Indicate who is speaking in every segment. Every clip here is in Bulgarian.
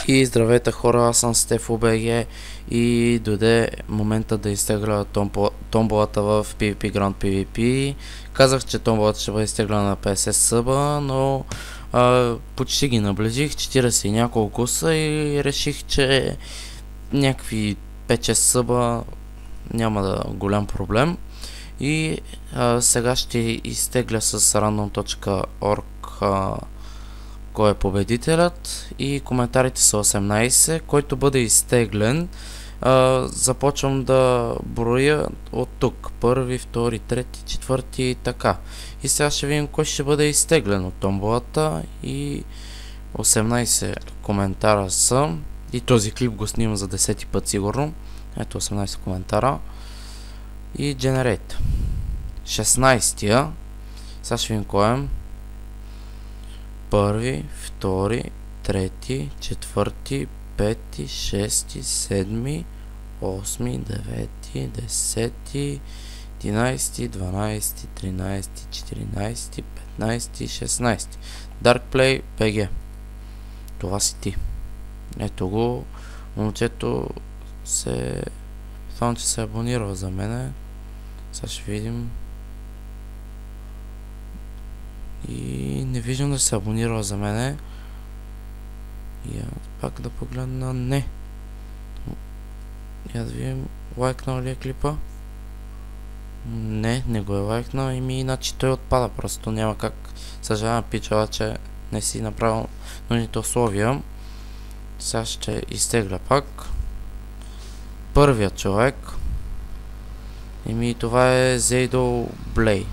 Speaker 1: И здравейте хора, аз съм Стефо БГ и дойде момента да изтегля томболата в PvP Grand PvP. Казах, че томболата ще бъде изтегляна на 50 съба, но почти ги наближих, 40 и няколко са и реших, че някакви 5-6 съба няма да голям проблем. И сега ще изтегля с random.org кой е победителят и коментарите са 18, който бъде изтеглен. Започвам да броя от тук. Първи, втори, трети, четвърти и така. И сега ще видим кой ще бъде изтеглен от томболата и 18 коментара са. И този клип го снимам за 10 път сигурно. Ето 18 коментара. И Generate. 16-тия. Сега ще видим кой е. Първи, втори, трети, четвърти, пети, шести, седми, осми, девети, десети, 11, 12, 13, 14, 15, 16. Darkplay BG. Това си ти. Ето го. Момчето се... Само, че се абонира за мене. Сега ще видим. И не виждам да се абонира за мене. И пак да погледна. Не. Я да видим. Лайкнал ли е клипа? Не го е лайкнал. И иначе той отпада. Просто няма как. Съжалявам, пичала, че не си направил нужните условия. Сега ще изтегля пак. Първият човек. Това е Зейдо Блей.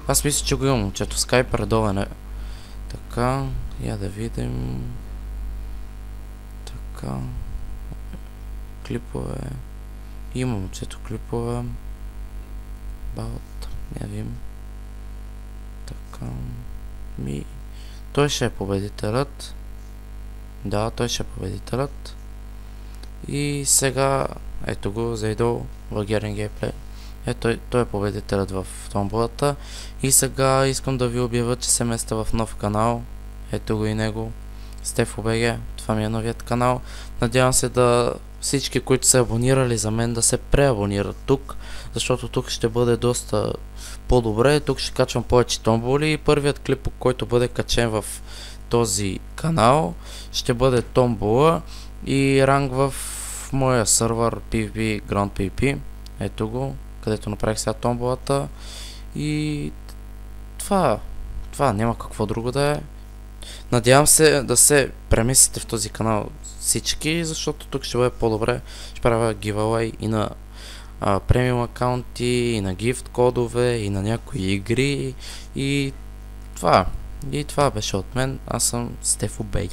Speaker 1: Аз мисля, че го имам, момчето. Скайп редовен е. Така, я да видим. Така. Клипове. Има, момчето, клипове. Баут. Я видим. Така. Той ще е победителят. Да, той ще е победителят. И сега, ето го, Зайдо в Герен Геймплей. Ето, той е победителят в томболата. И сега искам да ви обявя, че се местя в нов канал. Ето го и него. Стефо БГ. Това ми е новият канал. Надявам се да всички, които са абонирали за мен, да се преабонират тук. Защото тук ще бъде доста по-добре. Тук ще качвам повече томболи. И първият клип, който бъде качен в този канал, ще бъде томбола и ранг в моя сървър PvP Grand PvP. Ето го, където направих сега томболата. И това няма какво друго да е. Надявам се да се премислите в този канал всички, защото тук ще бъде по-добре. Ще правя giveaway и на премиум акаунти, и на гифт кодове, и на някои игри. И това беше от мен. Аз съм Стефо БГ.